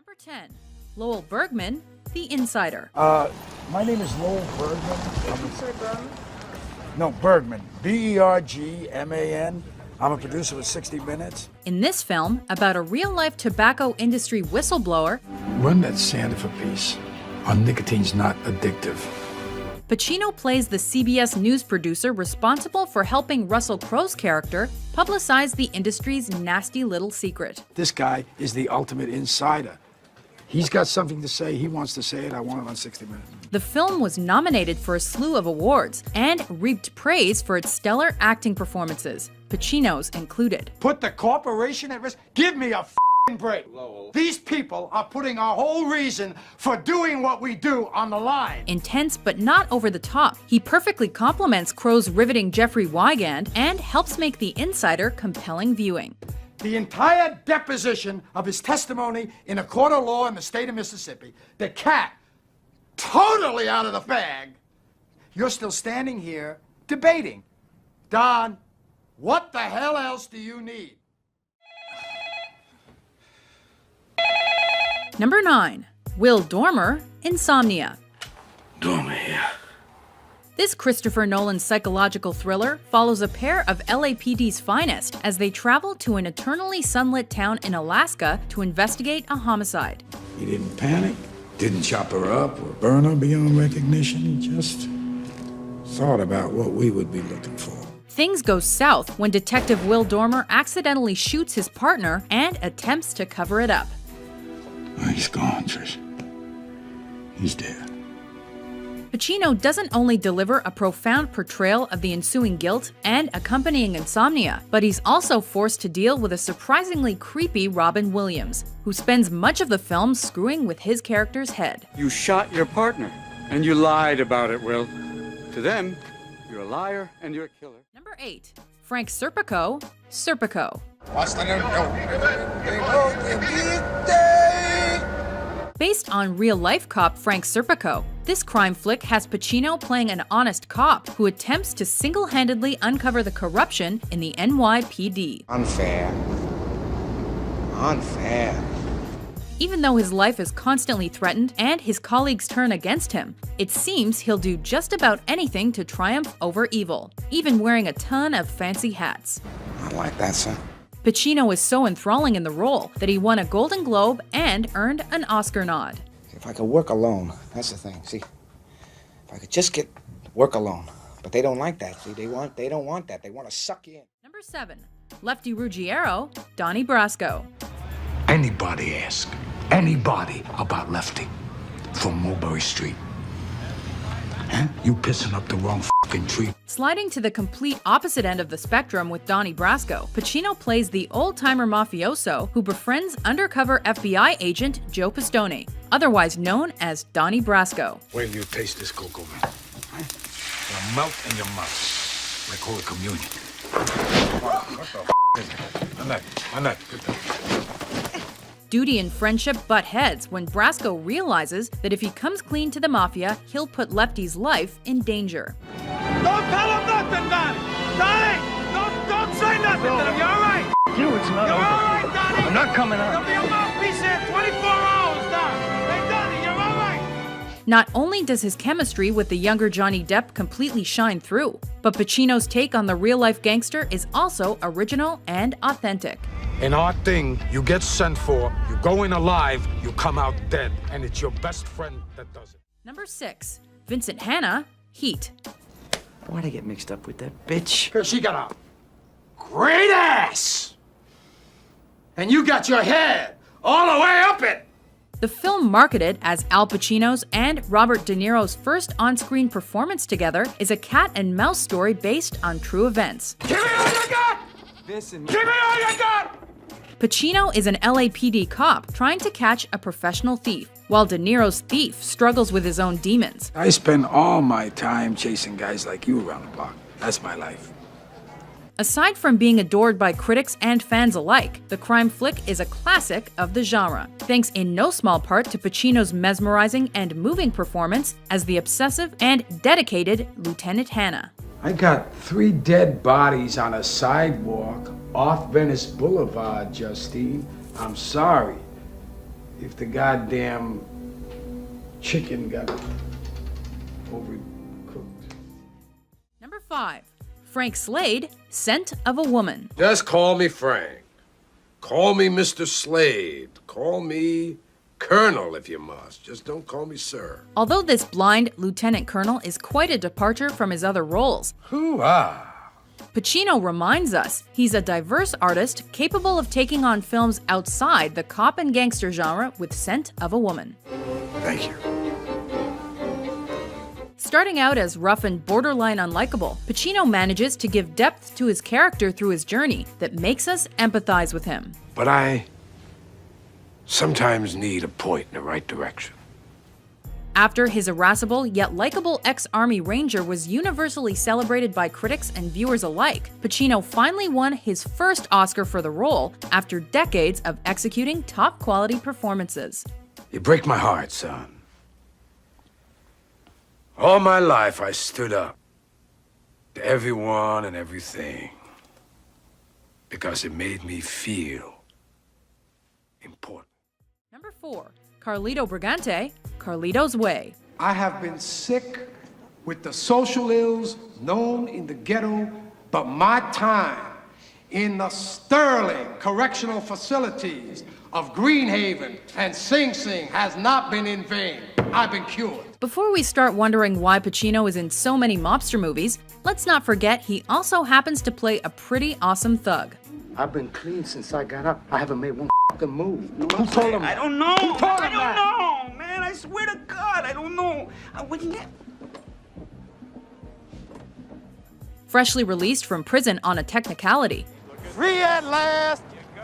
Number 10. Lowell Bergman, The Insider. My name is Lowell Bergman. No, Bergman. B-E-R-G-M-A-N. I'm a producer with 60 Minutes. In this film, about a real-life tobacco industry whistleblower, Run that Santa for peace. Our nicotine's not addictive. Pacino plays the CBS News producer responsible for helping Russell Crowe's character publicize the industry's nasty little secret. This guy is the ultimate insider. He's got something to say. He wants to say it. I want it on 60 Minutes. The film was nominated for a slew of awards and reaped praise for its stellar acting performances, Pacino's included. Put the corporation at risk? Give me a f***ing break. Lowell. These people are putting our whole reason for doing what we do on the line. Intense but not over the top, he perfectly complements Crowe's riveting Jeffrey Wigand and helps make The Insider compelling viewing. The entire deposition of his testimony in a court of law in the state of Mississippi, the cat totally out of the bag, you're still standing here debating. Don, what the hell else do you need? Number 9. Will Dormer, Insomnia. Dormer here. This Christopher Nolan psychological thriller follows a pair of LAPD's finest as they travel to an eternally sunlit town in Alaska to investigate a homicide. He didn't panic, didn't chop her up or burn her beyond recognition. He just thought about what we would be looking for. Things go south when Detective Will Dormer accidentally shoots his partner and attempts to cover it up. He's gone, Trish. He's dead. Pacino doesn't only deliver a profound portrayal of the ensuing guilt and accompanying insomnia, but he's also forced to deal with a surprisingly creepy Robin Williams, who spends much of the film screwing with his character's head. You shot your partner, and you lied about it, Will. To them, you're a liar and you're a killer. Number 8. Frank Serpico, Serpico. Based on real-life cop Frank Serpico, this crime flick has Pacino playing an honest cop who attempts to single-handedly uncover the corruption in the NYPD. Unfair. Even though his life is constantly threatened and his colleagues turn against him, it seems he'll do just about anything to triumph over evil, even wearing a ton of fancy hats. I like that, son. Pacino is so enthralling in the role that he won a Golden Globe and earned an Oscar nod. If I could work alone, that's the thing. See, if I could just get work alone, but they don't like that. See, they don't want that. They want to suck you in. Number 7. Lefty Ruggiero, Donnie Brasco. Anybody ask anybody about Lefty from Mulberry Street? Huh? You pissing up the wrong fucking tree. Sliding to the complete opposite end of the spectrum with Donnie Brasco, Pacino plays the old-timer mafioso who befriends undercover FBI agent Joe Pistone, otherwise known as Donnie Brasco. Wait till you taste this cocoa, man. It'll melt in your mouth like Holy Communion. What the is it? My neck. Duty and friendship butt heads when Brasco realizes that if he comes clean to the mafia, he'll put Lefty's life in danger. Don't tell him nothing, Donnie! Donnie! Don't say nothing to him, you all right? You, it's not You're over. all right, Donnie? I'm not coming out. There'll be a mouthpiece here 24 hours, Don. Hey, Donnie, you're all right? Not only does his chemistry with the younger Johnny Depp completely shine through, but Pacino's take on the real-life gangster is also original and authentic. In our thing, you get sent for, you go in alive, you come out dead, and it's your best friend that does it. Number 6. Vincent Hanna, Heat. Why'd I get mixed up with that bitch? Because she got a great ass. And you got your head all the way up it. The film, marketed as Al Pacino's and Robert De Niro's first on-screen performance together, is a cat and mouse story based on true events. Give me all you got! This and Give me all you got! Pacino is an LAPD cop trying to catch a professional thief, while De Niro's thief struggles with his own demons. I spend all my time chasing guys like you around the block. That's my life. Aside from being adored by critics and fans alike, the crime flick is a classic of the genre, thanks in no small part to Pacino's mesmerizing and moving performance as the obsessive and dedicated Lieutenant Hanna. I got 3 dead bodies on a sidewalk off Venice Boulevard, Justine. I'm sorry. if the goddamn chicken got overcooked. Number 5. Frank Slade, Scent of a Woman. Just call me Frank. Call me Mr. Slade. Call me Colonel if you must. Just don't call me sir. Although this blind lieutenant colonel is quite a departure from his other roles, Hoo-ah. Pacino reminds us he's a diverse artist capable of taking on films outside the cop and gangster genre with Scent of a Woman. Thank you. Starting out as rough and borderline unlikable, Pacino manages to give depth to his character through his journey that makes us empathize with him. But I sometimes need a point in the right direction. After his irascible yet likable ex-Army Ranger was universally celebrated by critics and viewers alike, Pacino finally won his first Oscar for the role after decades of executing top-quality performances. You break my heart, son. All my life I stood up to everyone and everything because it made me feel important. Number 4. Carlito Brigante, Carlito's Way. I have been sick with the social ills known in the ghetto, but my time in the sterling correctional facilities of Greenhaven and Sing Sing has not been in vain. I've been cured. Before we start wondering why Pacino is in so many mobster movies, let's not forget he also happens to play a pretty awesome thug. I've been clean since I got up. I haven't made one fucking move. Who told him? I don't know. Who told him I don't that? know, man. I swear to God, I don't know. I wouldn't have... Freshly released from prison on a technicality, Free at last.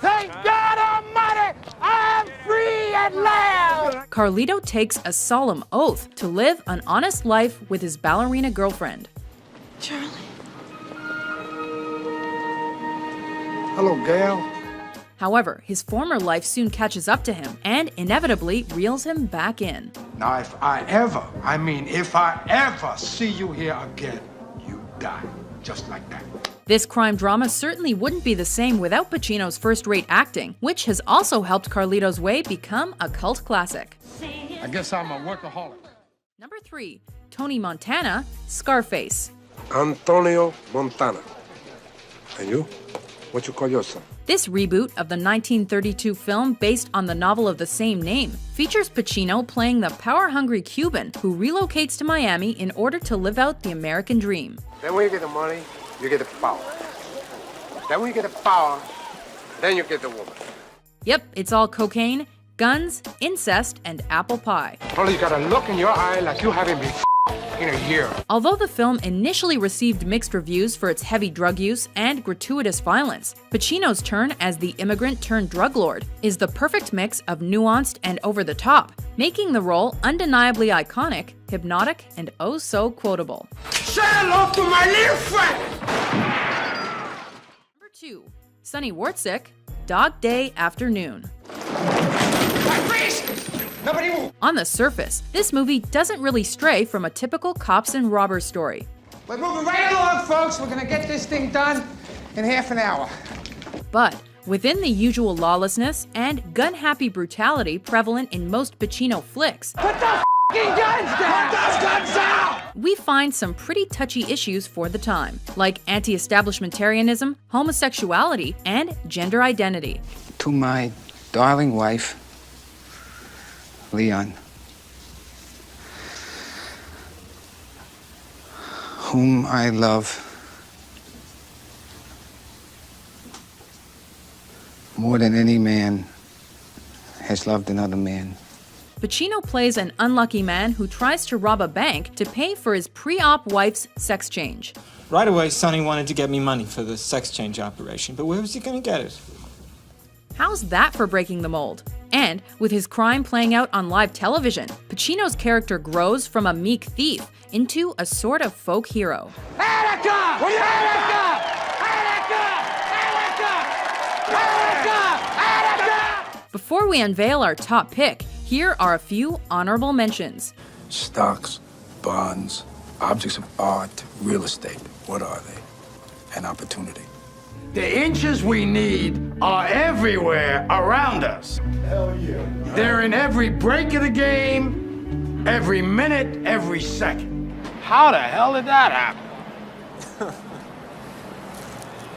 Thank God Almighty, I'm free at last. Carlito takes a solemn oath to live an honest life with his ballerina girlfriend. Charlie. Hello, Gail. However, his former life soon catches up to him and inevitably reels him back in. Now, if I ever see you here again, you die. Just like that. This crime drama certainly wouldn't be the same without Pacino's first-rate acting, which has also helped Carlito's Way become a cult classic. I guess I'm a workaholic. Number 3. Tony Montana, Scarface. Antonio Montana. And you? What you call yourself? This reboot of the 1932 film based on the novel of the same name features Pacino playing the power-hungry Cuban who relocates to Miami in order to live out the American dream. Then when you get the money, you get the power. Then when you get the power, then you get the woman. Yep, it's all cocaine, guns, incest, and apple pie. Only you got a look in your eye like you haven't been in a year. Although the film initially received mixed reviews for its heavy drug use and gratuitous violence, Pacino's turn as the immigrant-turned-drug lord is the perfect mix of nuanced and over-the-top, making the role undeniably iconic, hypnotic, and oh so quotable. Say hello to my little friend! Number 2. Sonny Wartzik, Dog Day Afternoon. Nobody move! On the surface, this movie doesn't really stray from a typical cops and robbers story. We're moving right along, folks. We're gonna get this thing done in half an hour. But within the usual lawlessness and gun-happy brutality prevalent in most Pacino flicks, Put the f***ing guns down! Put those guns down! we find some pretty touchy issues for the time, like anti-establishmentarianism, homosexuality, and gender identity. To my darling wife, Leon, whom I love more than any man has loved another man. Pacino plays an unlucky man who tries to rob a bank to pay for his pre-op wife's sex change. Right away, Sonny wanted to get me money for the sex change operation, but where was he gonna get it? How's that for breaking the mold? And with his crime playing out on live television, Pacino's character grows from a meek thief into a sort of folk hero. Attica! Attica! Attica! Attica! Before we unveil our top pick, here are a few honorable mentions. Stocks, bonds, objects of art, real estate. What are they? An opportunity. The inches we need are everywhere around us. Hell yeah. They're in every break of the game, every minute, every second. How the hell did that happen?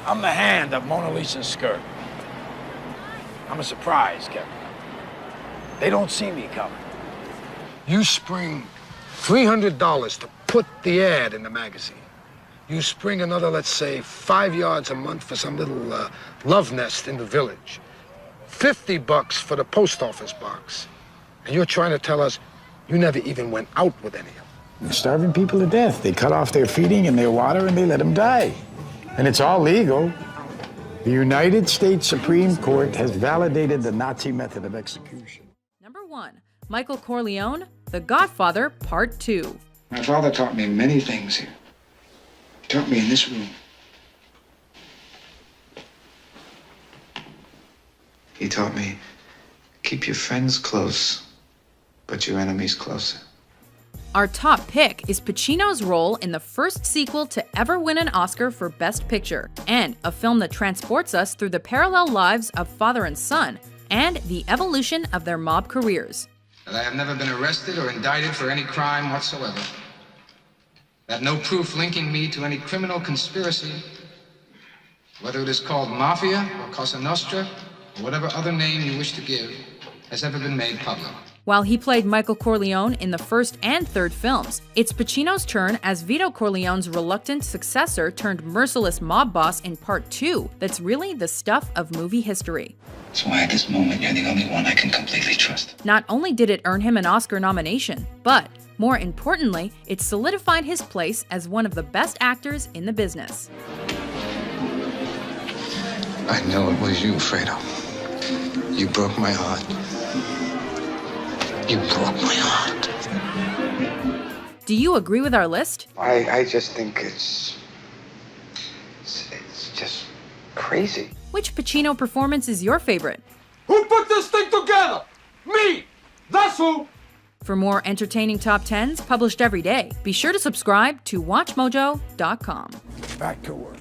I'm the hand of Mona Lisa's skirt. I'm a surprise, Kevin. They don't see me coming. You spring $300 to put the ad in the magazine. You spring another, let's say, 5 yards a month for some little love nest in the village. $50 for the post office box. And you're trying to tell us you never even went out with any of them. They're starving people to death. They cut off their feeding and their water and they let them die. And it's all legal. The United States Supreme Court has validated the Nazi method of execution. Number 1. Michael Corleone, The Godfather, Part 2. My father taught me many things here. He taught me in this room. He taught me, keep your friends close, but your enemies closer. Our top pick is Pacino's role in the first sequel to ever win an Oscar for Best Picture, and a film that transports us through the parallel lives of father and son, and the evolution of their mob careers. That I have never been arrested or indicted for any crime whatsoever. That no proof linking me to any criminal conspiracy, whether it is called Mafia or Cosa Nostra, or whatever other name you wish to give, has ever been made public. While he played Michael Corleone in the first and third films, it's Pacino's turn as Vito Corleone's reluctant successor turned merciless mob boss in Part 2 that's really the stuff of movie history. That's why at this moment you're the only one I can completely trust. Not only did it earn him an Oscar nomination, but more importantly, it solidified his place as one of the best actors in the business. I know it was you, Fredo. You broke my heart. You broke my heart. Do you agree with our list? I just think it's just crazy. Which Pacino performance is your favorite? Who put this thing together? Me! That's who! For more entertaining top 10s published every day, be sure to subscribe to WatchMojo.com. Back to work.